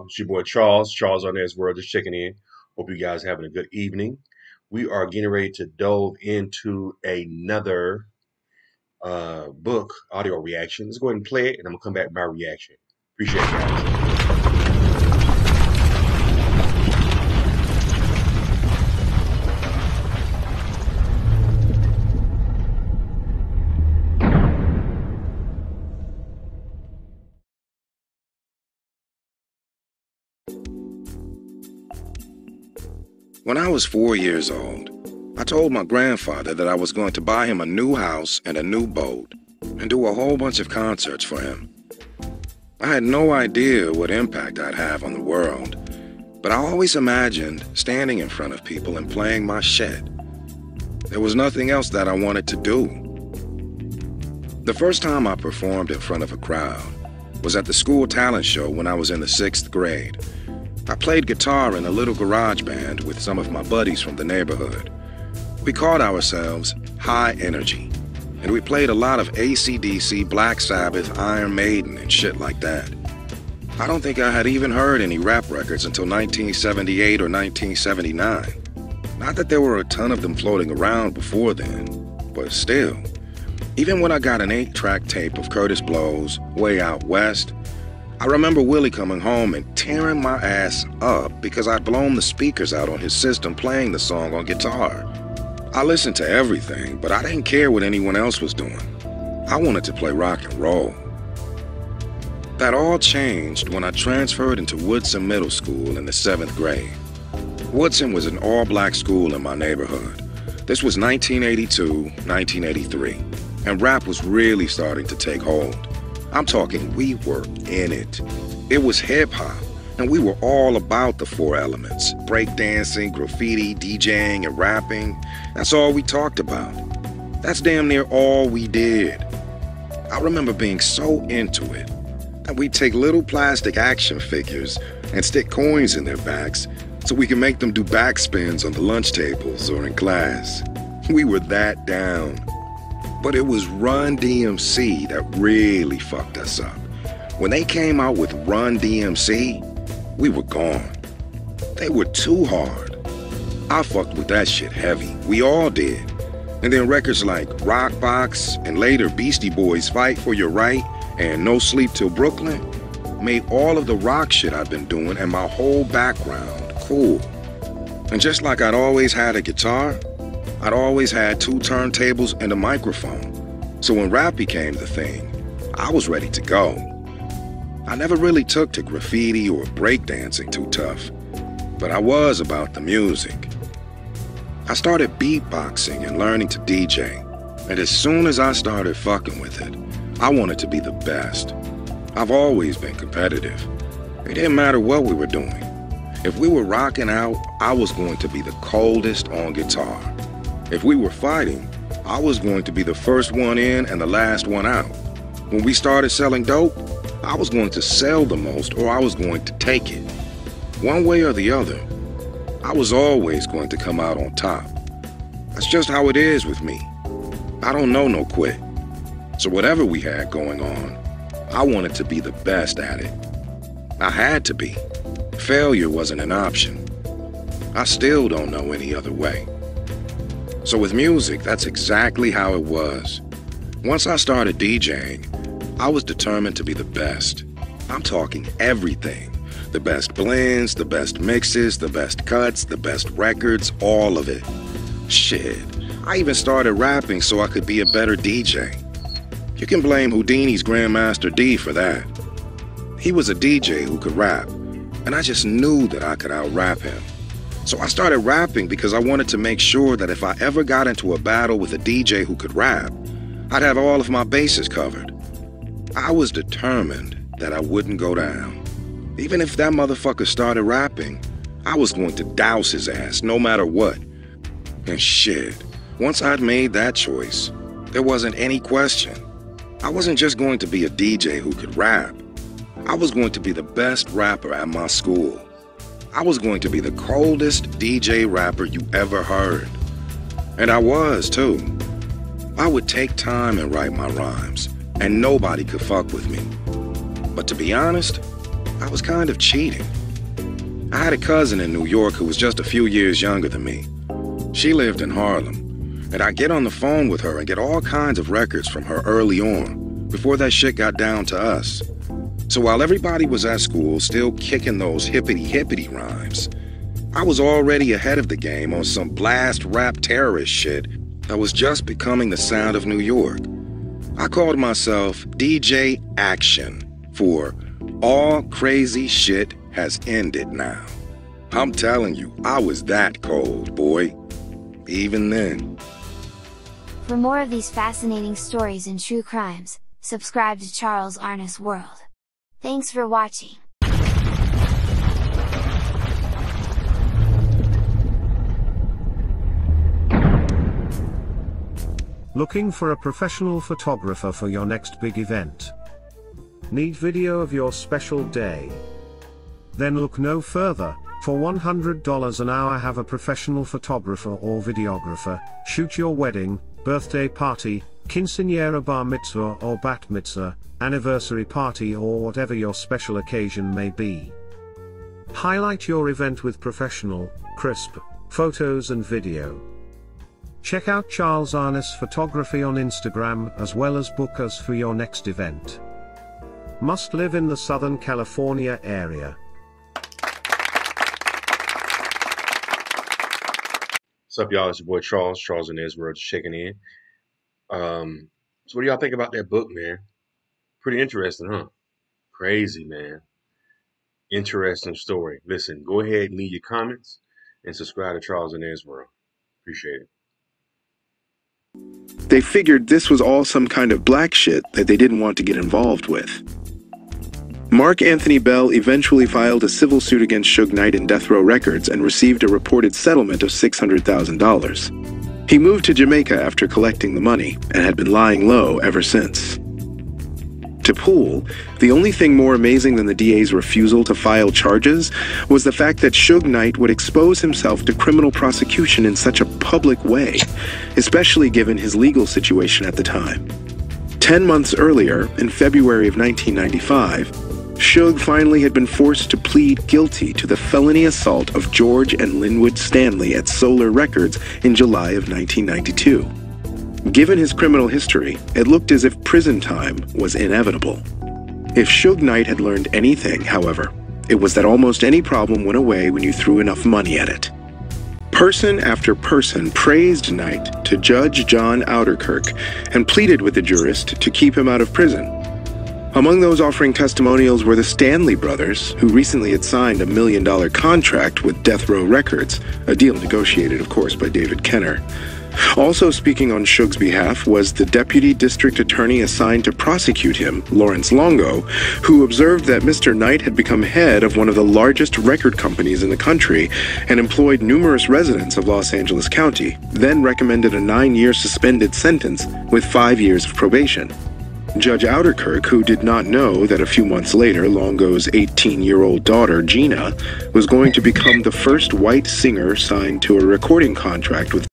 It's your boy Charles. Charles on there as well, just checking in. Hope you guys are having a good evening. We are getting ready to delve into another book audio reaction. Let's go ahead and play it, and I'm gonna come back with my reaction. Appreciate it, guys. When I was 4 years old, I told my grandfather that I was going to buy him a new house and a new boat and do a whole bunch of concerts for him. I had no idea what impact I'd have on the world, but I always imagined standing in front of people and playing my shit. There was nothing else that I wanted to do. The first time I performed in front of a crowd was at the school talent show when I was in the 6th grade. I played guitar in a little garage band with some of my buddies from the neighborhood. We called ourselves High Energy, and we played a lot of AC/DC, Black Sabbath, Iron Maiden, and shit like that. I don't think I had even heard any rap records until 1978 or 1979. Not that there were a ton of them floating around before then, but still. Even when I got an 8-track tape of Curtis Blow's Way Out West, I remember Willie coming home and tearing my ass up because I'd blown the speakers out on his system playing the song on guitar. I listened to everything, but I didn't care what anyone else was doing. I wanted to play rock and roll. That all changed when I transferred into Woodson Middle School in the 7th grade. Woodson was an all-black school in my neighborhood. This was 1982, 1983, and rap was really starting to take hold. I'm talking we were in it. It was hip-hop, and we were all about the 4 elements. Breakdancing, graffiti, DJing, and rapping. That's all we talked about. That's damn near all we did. I remember being so into it that we'd take little plastic action figures and stick coins in their backs so we could make them do backspins on the lunch tables or in class. We were that down. But it was Run DMC that really fucked us up. When they came out with Run DMC, we were gone. They were too hard. I fucked with that shit heavy. We all did. And then records like Rock Box and later Beastie Boys' Fight for Your Right and No Sleep Till Brooklyn made all of the rock shit I'd been doing and my whole background cool. And just like I'd always had a guitar, I'd always had 2 turntables and a microphone. So when rap became the thing, I was ready to go. I never really took to graffiti or breakdancing too tough, but I was about the music. I started beatboxing and learning to DJ, and as soon as I started fucking with it, I wanted to be the best. I've always been competitive. It didn't matter what we were doing. If we were rocking out, I was going to be the coldest on guitar. If we were fighting, I was going to be the first one in and the last one out. When we started selling dope, I was going to sell the most or I was going to take it. One way or the other, I was always going to come out on top. That's just how it is with me. I don't know no quit. So whatever we had going on, I wanted to be the best at it. I had to be. Failure wasn't an option. I still don't know any other way. So with music, that's exactly how it was. Once I started DJing, I was determined to be the best. I'm talking everything. The best blends, the best mixes, the best cuts, the best records, all of it. Shit, I even started rapping so I could be a better DJ. You can blame Houdini's Grandmaster D for that. He was a DJ who could rap, and I just knew that I could out-rap him. So I started rapping because I wanted to make sure that if I ever got into a battle with a DJ who could rap, I'd have all of my bases covered. I was determined that I wouldn't go down. Even if that motherfucker started rapping, I was going to douse his ass no matter what. And shit, once I'd made that choice, there wasn't any question. I wasn't just going to be a DJ who could rap. I was going to be the best rapper at my school. I was going to be the coldest DJ rapper you ever heard. And I was, too. I would take time and write my rhymes, and nobody could fuck with me. But to be honest, I was kind of cheating. I had a cousin in New York who was just a few years younger than me. She lived in Harlem, and I'd get on the phone with her and get all kinds of records from her early on, before that shit got down to us. So while everybody was at school still kicking those hippity-hippity rhymes, I was already ahead of the game on some blast rap terrorist shit that was just becoming the sound of New York. I called myself DJ Action for All Crazy Shit Has Ended Now. I'm telling you, I was that cold, boy. Even then. For more of these fascinating stories and true crimes, subscribe to Charles Arnis World. Thanks for watching. Looking for a professional photographer for your next big event? Need video of your special day? Then look no further. For $100 an hour, have a professional photographer or videographer shoot your wedding, birthday party, quinceañera, bar mitzvah or bat mitzvah, anniversary party, or whatever your special occasion may be. Highlight your event with professional, crisp photos and video. Check out Charles Arnis Photography on Instagram, as well as book us for your next event. Must live in the Southern California area. What's up, y'all? It's your boy Charles and Ezra just checking in. So what do y'all think about that book, man? Pretty interesting, huh? Crazy, man. Interesting story. Listen, go ahead and leave your comments and subscribe to Charles and Ezra. Appreciate it. They figured this was all some kind of black shit that they didn't want to get involved with. Mark Anthony Bell eventually filed a civil suit against Suge Knight and Death Row Records and received a reported settlement of $600,000. He moved to Jamaica after collecting the money and had been lying low ever since. To Poole, the only thing more amazing than the DA's refusal to file charges was the fact that Suge Knight would expose himself to criminal prosecution in such a public way, especially given his legal situation at the time. 10 months earlier, in February of 1995, Suge finally had been forced to plead guilty to the felony assault of George and Linwood Stanley at Solar Records in July of 1992. Given his criminal history, it looked as if prison time was inevitable. If Suge Knight had learned anything, however, it was that almost any problem went away when you threw enough money at it. Person after person praised Knight to Judge John Ouderkirk and pleaded with the jurist to keep him out of prison. Among those offering testimonials were the Stanley brothers, who recently had signed a $1 million contract with Death Row Records, a deal negotiated, of course, by David Kenner. Also speaking on Suge's behalf was the deputy district attorney assigned to prosecute him, Lawrence Longo, who observed that Mr. Knight had become head of one of the largest record companies in the country and employed numerous residents of Los Angeles County, then recommended a 9-year suspended sentence with 5 years of probation. Judge Ouderkirk, who did not know that a few months later Longo's 18-year-old daughter, Gina, was going to become the first white singer signed to a recording contract with